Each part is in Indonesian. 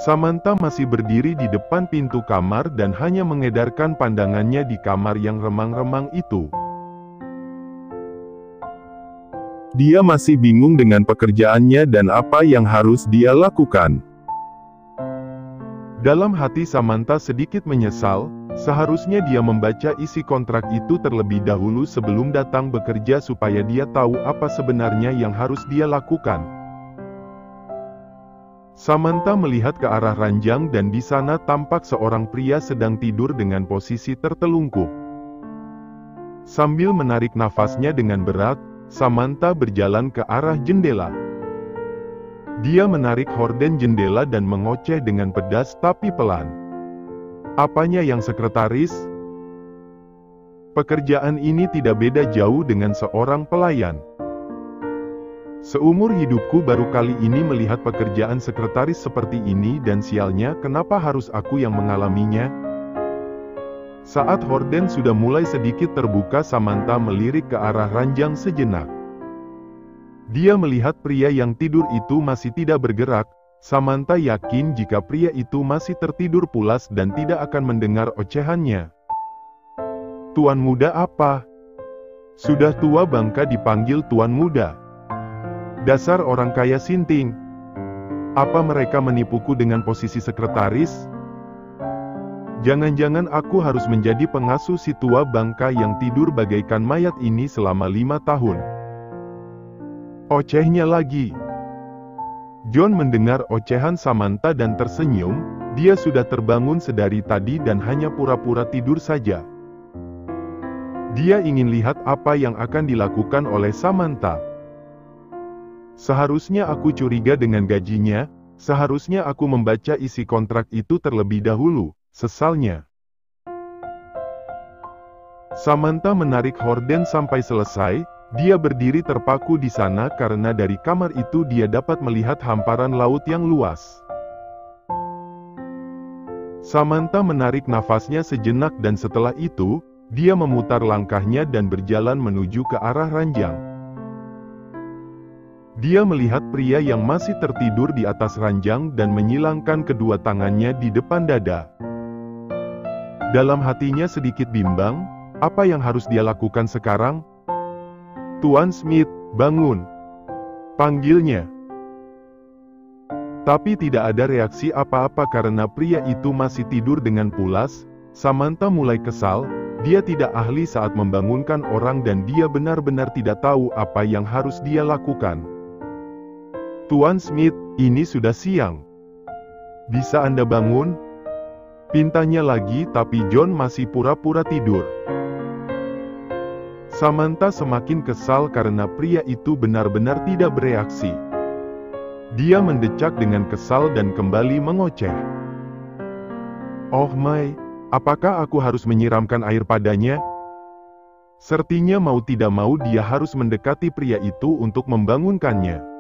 Samantha masih berdiri di depan pintu kamar dan hanya mengedarkan pandangannya di kamar yang remang-remang itu. Dia masih bingung dengan pekerjaannya dan apa yang harus dia lakukan. Dalam hati Samantha sedikit menyesal, seharusnya dia membaca isi kontrak itu terlebih dahulu sebelum datang bekerja supaya dia tahu apa sebenarnya yang harus dia lakukan. Samantha melihat ke arah ranjang dan di sana tampak seorang pria sedang tidur dengan posisi tertelungkup. Sambil menarik nafasnya dengan berat, Samantha berjalan ke arah jendela. Dia menarik horden jendela dan mengoceh dengan pedas tapi pelan. Apanya yang sekretaris? Pekerjaan ini tidak beda jauh dengan seorang pelayan. Seumur hidupku baru kali ini melihat pekerjaan sekretaris seperti ini dan sialnya kenapa harus aku yang mengalaminya? Saat horden sudah mulai sedikit terbuka, Samantha melirik ke arah ranjang sejenak. Dia melihat pria yang tidur itu masih tidak bergerak. Samantha yakin jika pria itu masih tertidur pulas dan tidak akan mendengar ocehannya. Tuan muda apa? Sudah tua bangka dipanggil tuan muda. Dasar orang kaya sinting. Apa mereka menipuku dengan posisi sekretaris? Jangan-jangan aku harus menjadi pengasuh si tua bangka yang tidur bagaikan mayat ini selama 5 tahun. Ocehnya lagi. John mendengar ocehan Samantha dan tersenyum. Dia sudah terbangun sedari tadi dan hanya pura-pura tidur saja. Dia ingin lihat apa yang akan dilakukan oleh Samantha. Seharusnya aku curiga dengan gajinya, seharusnya aku membaca isi kontrak itu terlebih dahulu, sesalnya. Samantha menarik horden sampai selesai, dia berdiri terpaku di sana karena dari kamar itu dia dapat melihat hamparan laut yang luas. Samantha menarik nafasnya sejenak dan setelah itu, dia memutar langkahnya dan berjalan menuju ke arah ranjang. Dia melihat pria yang masih tertidur di atas ranjang dan menyilangkan kedua tangannya di depan dada. Dalam hatinya sedikit bimbang, apa yang harus dia lakukan sekarang? Tuan Smith, bangun! Panggilnya. Tapi tidak ada reaksi apa-apa karena pria itu masih tidur dengan pulas. Samantha mulai kesal, dia tidak ahli saat membangunkan orang dan dia benar-benar tidak tahu apa yang harus dia lakukan. Tuan Smith, ini sudah siang. Bisa Anda bangun? Pintanya lagi tapi John masih pura-pura tidur. Samantha semakin kesal karena pria itu benar-benar tidak bereaksi. Dia mendecak dengan kesal dan kembali mengoceh. Oh my, apakah aku harus menyiramkan air padanya? Sepertinya mau tidak mau dia harus mendekati pria itu untuk membangunkannya.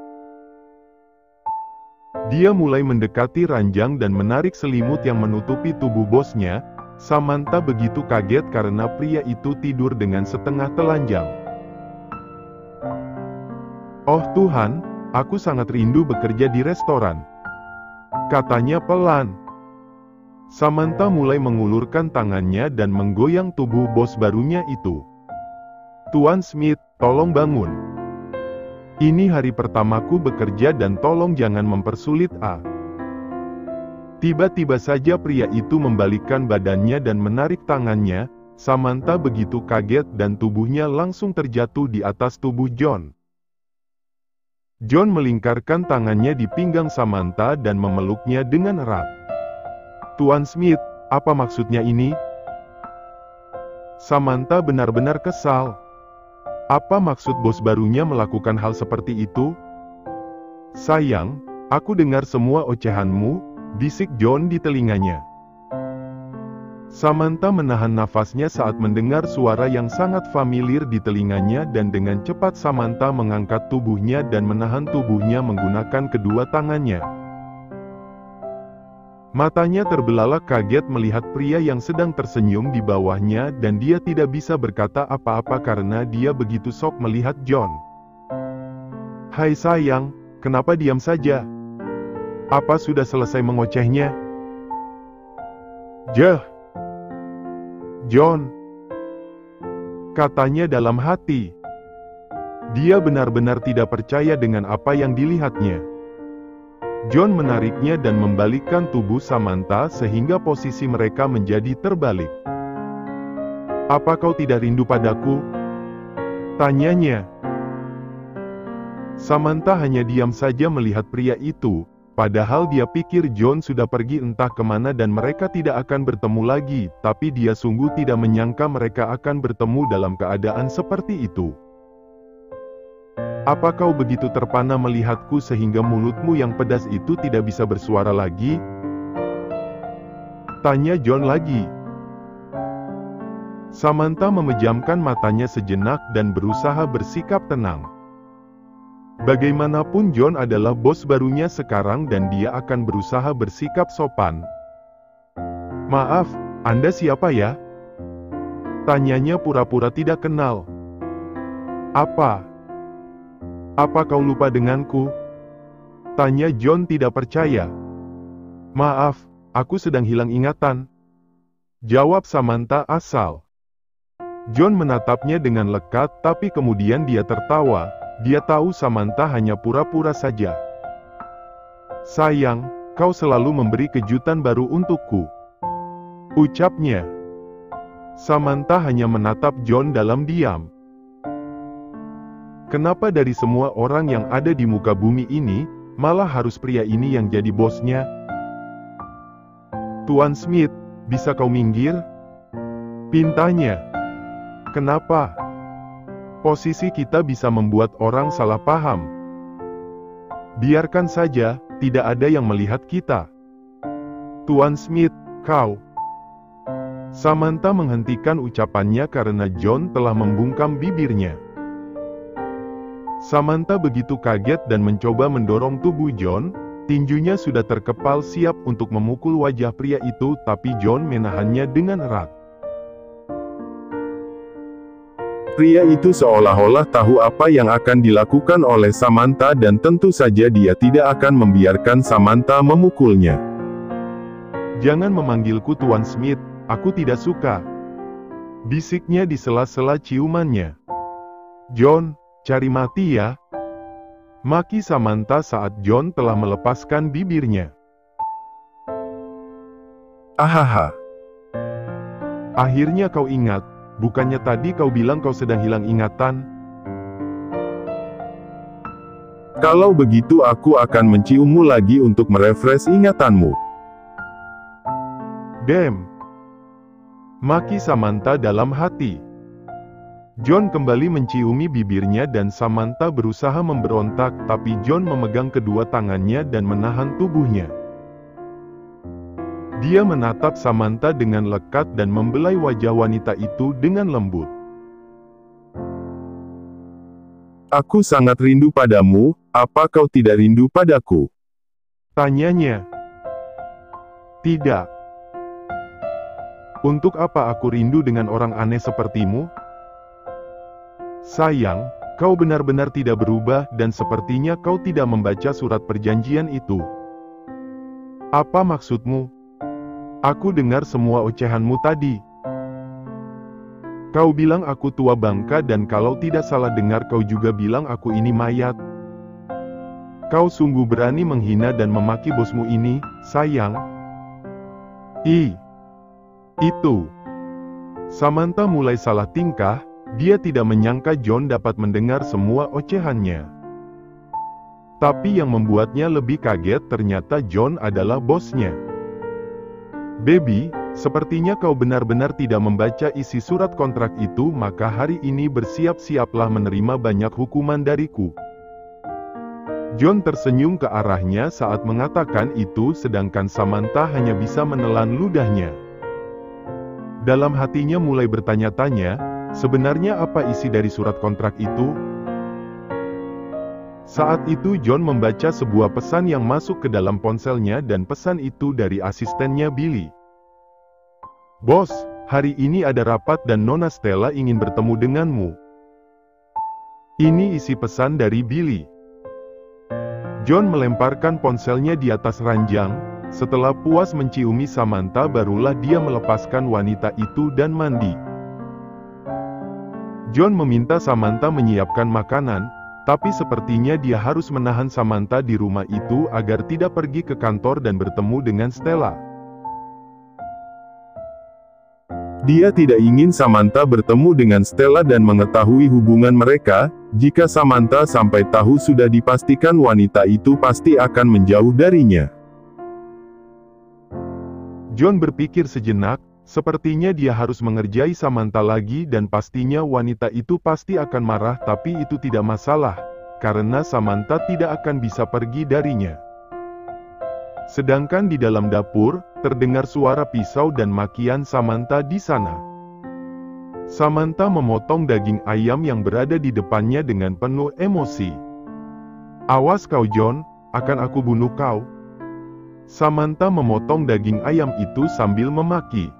Dia mulai mendekati ranjang dan menarik selimut yang menutupi tubuh bosnya. Samantha begitu kaget karena pria itu tidur dengan setengah telanjang. Oh Tuhan, aku sangat rindu bekerja di restoran. Katanya pelan. Samantha mulai mengulurkan tangannya dan menggoyang tubuh bos barunya itu. Tuan Smith, tolong bangun. Ini hari pertamaku bekerja dan tolong jangan mempersulit A. Tiba-tiba saja pria itu membalikkan badannya dan menarik tangannya. Samantha begitu kaget dan tubuhnya langsung terjatuh di atas tubuh John. John melingkarkan tangannya di pinggang Samantha dan memeluknya dengan erat. Tuan Smith, apa maksudnya ini? Samantha benar-benar kesal. Apa maksud bos barunya melakukan hal seperti itu? Sayang, aku dengar semua ocehanmu, bisik John di telinganya. Samantha menahan nafasnya saat mendengar suara yang sangat familiar di telinganya dan dengan cepat Samantha mengangkat tubuhnya dan menahan tubuhnya menggunakan kedua tangannya. Matanya terbelalak kaget melihat pria yang sedang tersenyum di bawahnya dan dia tidak bisa berkata apa-apa karena dia begitu shock melihat John. Hai sayang, kenapa diam saja? Apa sudah selesai mengocehnya? John, katanya dalam hati. Dia benar-benar tidak percaya dengan apa yang dilihatnya. John menariknya dan membalikkan tubuh Samantha sehingga posisi mereka menjadi terbalik. "Apa kau tidak rindu padaku?" tanyanya. Samantha hanya diam saja melihat pria itu, padahal dia pikir John sudah pergi entah kemana dan mereka tidak akan bertemu lagi, tapi dia sungguh tidak menyangka mereka akan bertemu dalam keadaan seperti itu. "Apa kau begitu terpana melihatku sehingga mulutmu yang pedas itu tidak bisa bersuara lagi?" tanya John lagi. Samantha memejamkan matanya sejenak dan berusaha bersikap tenang. Bagaimanapun John adalah bos barunya sekarang dan dia akan berusaha bersikap sopan. "Maaf, Anda siapa ya?" tanyanya pura-pura tidak kenal. Apa kau lupa denganku?" tanya John tidak percaya. "Maaf, aku sedang hilang ingatan," jawab Samantha asal. John menatapnya dengan lekat tapi kemudian dia tertawa. Dia tahu Samantha hanya pura-pura saja. "Sayang, kau selalu memberi kejutan baru untukku," ucapnya. Samantha hanya menatap John dalam diam. Kenapa dari semua orang yang ada di muka bumi ini, malah harus pria ini yang jadi bosnya? "Tuan Smith, bisa kau minggir?" pintanya. "Kenapa? Posisi kita bisa membuat orang salah paham." "Biarkan saja, tidak ada yang melihat kita." "Tuan Smith, kau..." Samantha menghentikan ucapannya karena John telah membungkam bibirnya. Samantha begitu kaget dan mencoba mendorong tubuh John, tinjunya sudah terkepal siap untuk memukul wajah pria itu tapi John menahannya dengan erat. Pria itu seolah-olah tahu apa yang akan dilakukan oleh Samantha dan tentu saja dia tidak akan membiarkan Samantha memukulnya. "Jangan memanggilku Tuan Smith, aku tidak suka," bisiknya di sela-sela ciumannya. "John, cari mati ya," maki Samantha saat John telah melepaskan bibirnya. "Ahaha. Akhirnya kau ingat, bukannya tadi kau bilang kau sedang hilang ingatan?" "Kalau begitu aku akan menciummu lagi untuk merefresh ingatanmu." "Damn," maki Samantha dalam hati. John kembali menciumi bibirnya dan Samantha berusaha memberontak tapi John memegang kedua tangannya dan menahan tubuhnya. Dia menatap Samantha dengan lekat dan membelai wajah wanita itu dengan lembut. "Aku sangat rindu padamu, apa kau tidak rindu padaku?" tanyanya. "Tidak. Untuk apa aku rindu dengan orang aneh sepertimu? Sayang, kau benar-benar tidak berubah dan sepertinya kau tidak membaca surat perjanjian itu. Apa maksudmu? Aku dengar semua ocehanmu tadi. Kau bilang aku tua bangka dan kalau tidak salah dengar kau juga bilang aku ini mayat. Kau sungguh berani menghina dan memaki bosmu ini, sayang." Itu." Samantha mulai salah tingkah. Dia tidak menyangka John dapat mendengar semua ocehannya. Tapi yang membuatnya lebih kaget ternyata John adalah bosnya. "Baby, sepertinya kau benar-benar tidak membaca isi surat kontrak itu, maka hari ini bersiap-siaplah menerima banyak hukuman dariku." John tersenyum ke arahnya saat mengatakan itu sedangkan Samantha hanya bisa menelan ludahnya. Dalam hatinya mulai bertanya-tanya, sebenarnya apa isi dari surat kontrak itu? Saat itu John membaca sebuah pesan yang masuk ke dalam ponselnya dan pesan itu dari asistennya Billy. "Bos, hari ini ada rapat dan Nona Stella ingin bertemu denganmu." Ini isi pesan dari Billy. John melemparkan ponselnya di atas ranjang. Setelah puas menciumi Samantha, barulah dia melepaskan wanita itu dan mandi. John meminta Samantha menyiapkan makanan, tapi sepertinya dia harus menahan Samantha di rumah itu agar tidak pergi ke kantor dan bertemu dengan Stella. Dia tidak ingin Samantha bertemu dengan Stella dan mengetahui hubungan mereka. Jika Samantha sampai tahu, sudah dipastikan wanita itu pasti akan menjauh darinya. John berpikir sejenak, sepertinya dia harus mengerjai Samantha lagi dan pastinya wanita itu pasti akan marah, tapi itu tidak masalah, karena Samantha tidak akan bisa pergi darinya. Sedangkan di dalam dapur, terdengar suara pisau dan makian Samantha di sana. Samantha memotong daging ayam yang berada di depannya dengan penuh emosi. "Awas kau John, akan aku bunuh kau." Samantha memotong daging ayam itu sambil memaki.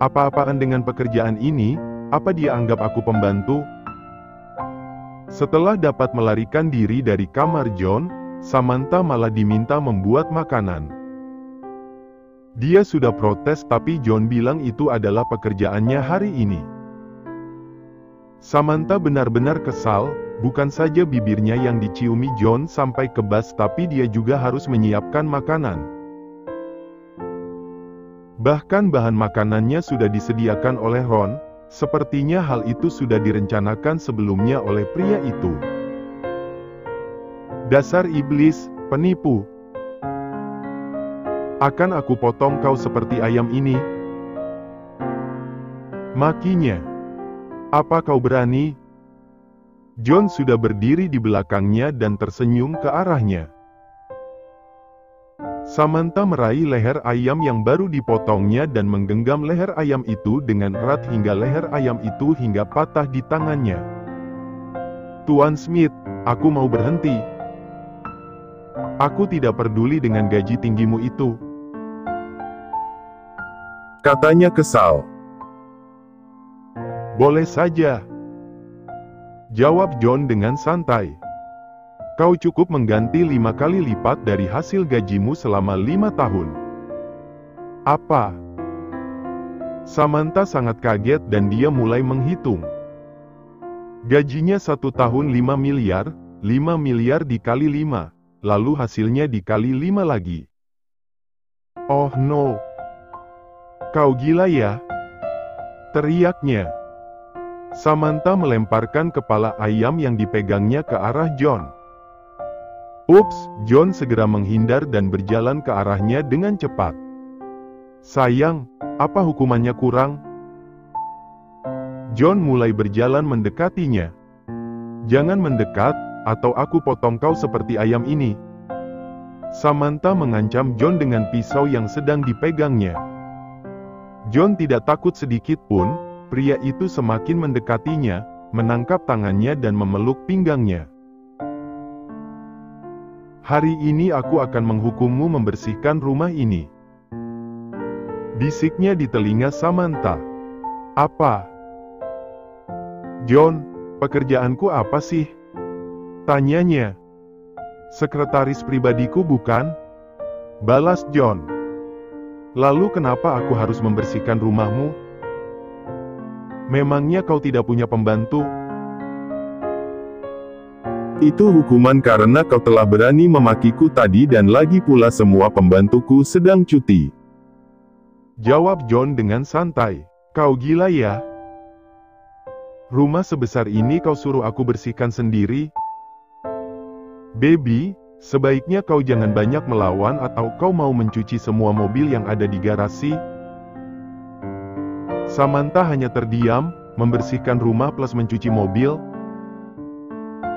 "Apa-apaan dengan pekerjaan ini? Apa dia anggap aku pembantu?" Setelah dapat melarikan diri dari kamar John, Samantha malah diminta membuat makanan. Dia sudah protes, tapi John bilang itu adalah pekerjaannya hari ini. Samantha benar-benar kesal, bukan saja bibirnya yang diciumi John sampai kebas, tapi dia juga harus menyiapkan makanan. Bahkan bahan makanannya sudah disediakan oleh Ron, sepertinya hal itu sudah direncanakan sebelumnya oleh pria itu. "Dasar iblis, penipu. Akan aku potong kau seperti ayam ini," makinya. "Apa kau berani?" John sudah berdiri di belakangnya dan tersenyum ke arahnya. Samantha meraih leher ayam yang baru dipotongnya dan menggenggam leher ayam itu dengan erat hingga leher ayam itu hingga patah di tangannya. "Tuan Smith, aku mau berhenti. Aku tidak peduli dengan gaji tinggimu itu," katanya kesal. "Boleh saja," jawab John dengan santai. "Kau cukup mengganti 5 kali lipat dari hasil gajimu selama 5 tahun. Apa?" Samantha sangat kaget dan dia mulai menghitung. Gajinya 1 tahun 5 miliar, 5 miliar dikali 5. Lalu hasilnya dikali 5 lagi. "Oh no. Kau gila ya?" teriaknya. Samantha melemparkan kepala ayam yang dipegangnya ke arah John. Ups, John segera menghindar dan berjalan ke arahnya dengan cepat. "Sayang, apa hukumannya kurang?" John mulai berjalan mendekatinya. "Jangan mendekat, atau aku potong kau seperti ayam ini," Samantha mengancam John dengan pisau yang sedang dipegangnya. John tidak takut sedikit pun, pria itu semakin mendekatinya, menangkap tangannya dan memeluk pinggangnya. "Hari ini aku akan menghukummu membersihkan rumah ini," bisiknya di telinga Samantha. "Apa?" "John, pekerjaanku apa sih?" tanyanya. "Sekretaris pribadiku bukan?" balas John. "Lalu kenapa aku harus membersihkan rumahmu? Memangnya kau tidak punya pembantu?" "Itu hukuman karena kau telah berani memakiku tadi dan lagi pula semua pembantuku sedang cuti," jawab John dengan santai. "Kau gila ya? Rumah sebesar ini kau suruh aku bersihkan sendiri? Baby, sebaiknya kau jangan banyak melawan atau kau mau mencuci semua mobil yang ada di garasi." Samantha hanya terdiam, membersihkan rumah plus mencuci mobil.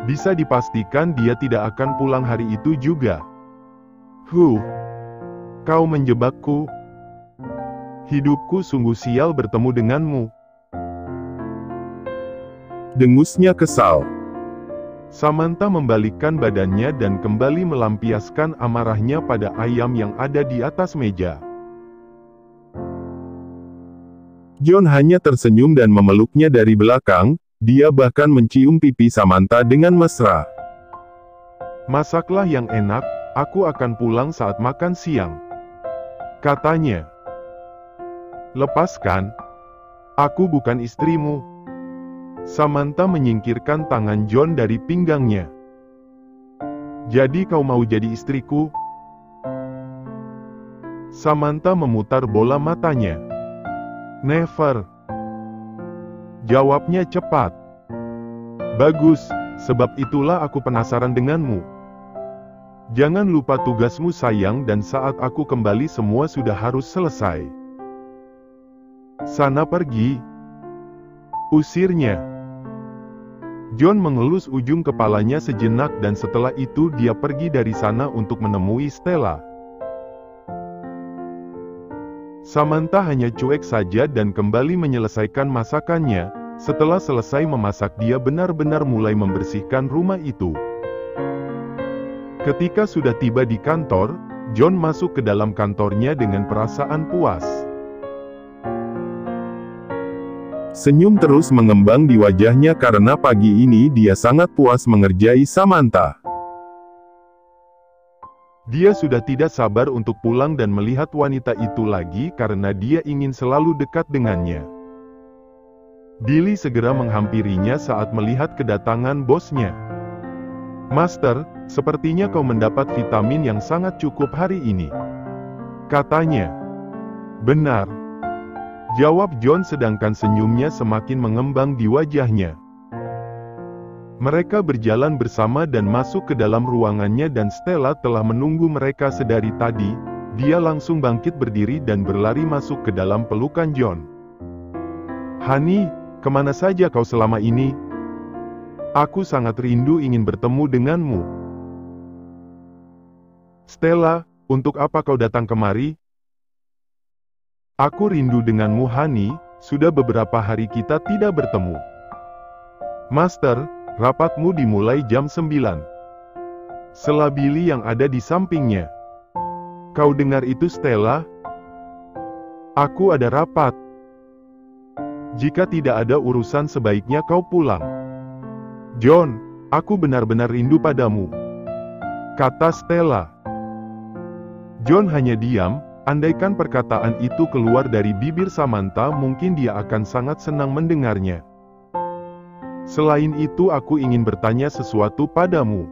Bisa dipastikan dia tidak akan pulang hari itu juga. Kau menjebakku. Hidupku sungguh sial bertemu denganmu," dengusnya kesal. Samantha membalikkan badannya dan kembali melampiaskan amarahnya pada ayam yang ada di atas meja. John hanya tersenyum dan memeluknya dari belakang, dia bahkan mencium pipi Samantha dengan mesra. Masaklah yang enak, aku akan pulang saat makan siang, katanya. Lepaskan. Aku bukan istrimu. Samantha menyingkirkan tangan John dari pinggangnya. Jadi kau mau jadi istriku? Samantha memutar bola matanya. Never. Jawabnya cepat. Bagus, sebab itulah aku penasaran denganmu. Jangan lupa tugasmu sayang, dan saat aku kembali semua sudah harus selesai. Sana pergi. Usirnya. John mengelus ujung kepalanya sejenak dan setelah itu dia pergi dari sana untuk menemui Stella. Samantha hanya cuek saja dan kembali menyelesaikan masakannya. Setelah selesai memasak dia benar-benar mulai membersihkan rumah itu. Ketika sudah tiba di kantor, John masuk ke dalam kantornya dengan perasaan puas. Senyum terus mengembang di wajahnya karena pagi ini dia sangat puas mengerjai Samantha. Dia sudah tidak sabar untuk pulang dan melihat wanita itu lagi karena dia ingin selalu dekat dengannya. Billy segera menghampirinya saat melihat kedatangan bosnya. Master, sepertinya kau mendapat vitamin yang sangat cukup hari ini, katanya. Benar, jawab John sedangkan senyumnya semakin mengembang di wajahnya. Mereka berjalan bersama dan masuk ke dalam ruangannya dan Stella telah menunggu mereka sedari tadi. Dia langsung bangkit berdiri dan berlari masuk ke dalam pelukan John. Honey, kemana saja kau selama ini? Aku sangat rindu ingin bertemu denganmu. Stella, untuk apa kau datang kemari? Aku rindu denganmu, Honey. Sudah beberapa hari kita tidak bertemu. Master, rapatmu dimulai jam 9. Sela Billy yang ada di sampingnya. Kau dengar itu, Stella? Aku ada rapat. Jika tidak ada urusan sebaiknya kau pulang. John, aku benar-benar rindu padamu, kata Stella. John hanya diam. Andaikan perkataan itu keluar dari bibir Samantha mungkin dia akan sangat senang mendengarnya. Selain itu aku ingin bertanya sesuatu padamu,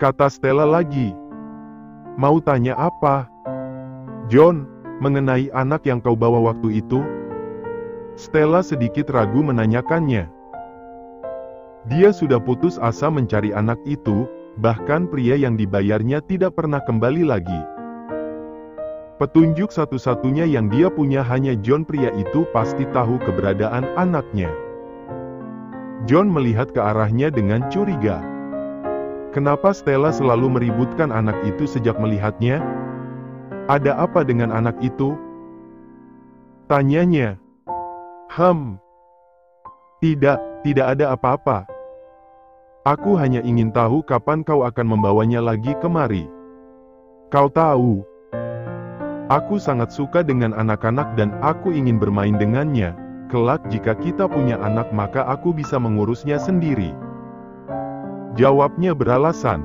kata Stella lagi. Mau tanya apa? John, mengenai anak yang kau bawa waktu itu? Stella sedikit ragu menanyakannya. Dia sudah putus asa mencari anak itu, bahkan pria yang dibayarnya tidak pernah kembali lagi. Petunjuk satu-satunya yang dia punya hanya John. Pria itu pasti tahu keberadaan anaknya. John melihat ke arahnya dengan curiga. Kenapa Stella selalu meributkan anak itu sejak melihatnya? Ada apa dengan anak itu? Tanyanya. Tidak ada apa-apa. Aku hanya ingin tahu kapan kau akan membawanya lagi kemari. Kau tahu, aku sangat suka dengan anak-anak dan aku ingin bermain dengannya. Kelak jika kita punya anak maka aku bisa mengurusnya sendiri. Jawabnya beralasan.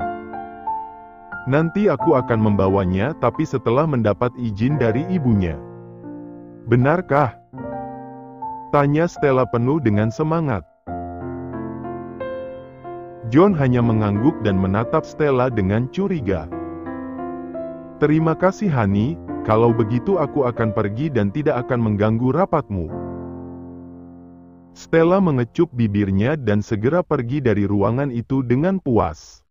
Nanti aku akan membawanya tapi setelah mendapat izin dari ibunya. Benarkah? Tanya Stella penuh dengan semangat. John hanya mengangguk dan menatap Stella dengan curiga. Terima kasih Honey, kalau begitu aku akan pergi dan tidak akan mengganggu rapatmu. Stella mengecup bibirnya dan segera pergi dari ruangan itu dengan puas.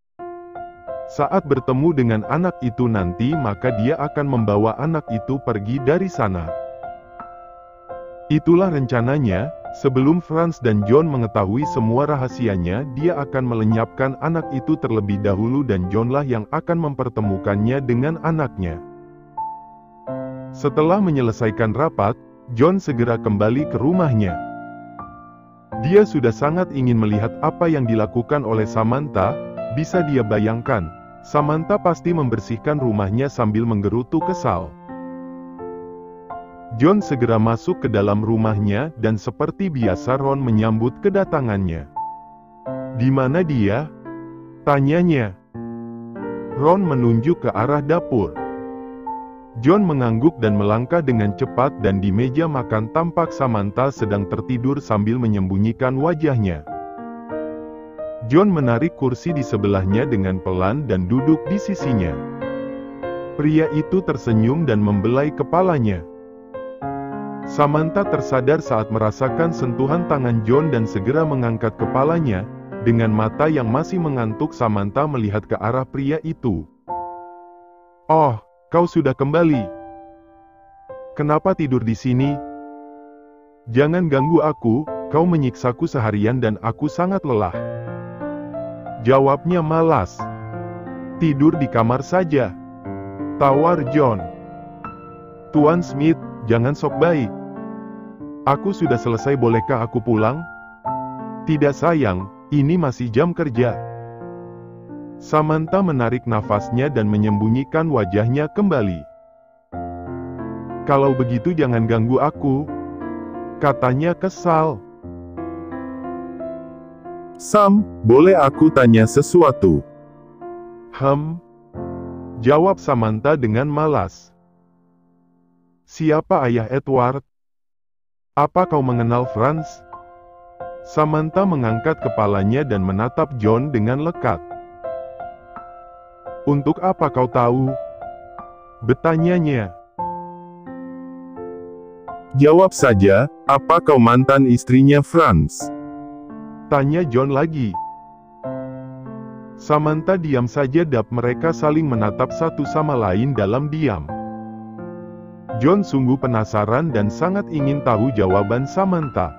Saat bertemu dengan anak itu nanti maka dia akan membawa anak itu pergi dari sana. Itulah rencananya. Sebelum Franz dan John mengetahui semua rahasianya, dia akan melenyapkan anak itu terlebih dahulu dan Johnlah yang akan mempertemukannya dengan anaknya. Setelah menyelesaikan rapat, John segera kembali ke rumahnya. Dia sudah sangat ingin melihat apa yang dilakukan oleh Samantha. Bisa dia bayangkan, Samantha pasti membersihkan rumahnya sambil menggerutu kesal. John segera masuk ke dalam rumahnya dan seperti biasa Ron menyambut kedatangannya. Di mana dia? Tanyanya. Ron menunjuk ke arah dapur. John mengangguk dan melangkah dengan cepat dan di meja makan tampak Samantha sedang tertidur sambil menyembunyikan wajahnya. John menarik kursi di sebelahnya dengan pelan dan duduk di sisinya. Pria itu tersenyum dan membelai kepalanya. Samantha tersadar saat merasakan sentuhan tangan John dan segera mengangkat kepalanya. Dengan mata yang masih mengantuk, Samantha melihat ke arah pria itu. "Oh, kau sudah kembali. Kenapa tidur di sini? Jangan ganggu aku, kau menyiksaku seharian dan aku sangat lelah." Jawabnya malas. "Tidur di kamar saja," tawar John. "Tuan Smith, jangan sok baik. Aku sudah selesai, bolehkah aku pulang?" "Tidak sayang, ini masih jam kerja." Samantha menarik nafasnya dan menyembunyikan wajahnya kembali. "Kalau begitu jangan ganggu aku," katanya kesal. "Sam, boleh aku tanya sesuatu?" Jawab Samantha dengan malas. "Siapa ayah Edward? Apa kau mengenal Franz?" Samantha mengangkat kepalanya dan menatap John dengan lekat. "Untuk apa kau tahu?" bertanyanya. "Jawab saja, apa kau mantan istrinya Franz?" tanya John lagi. Samantha diam saja dan mereka saling menatap satu sama lain dalam diam. John sungguh penasaran dan sangat ingin tahu jawaban Samantha.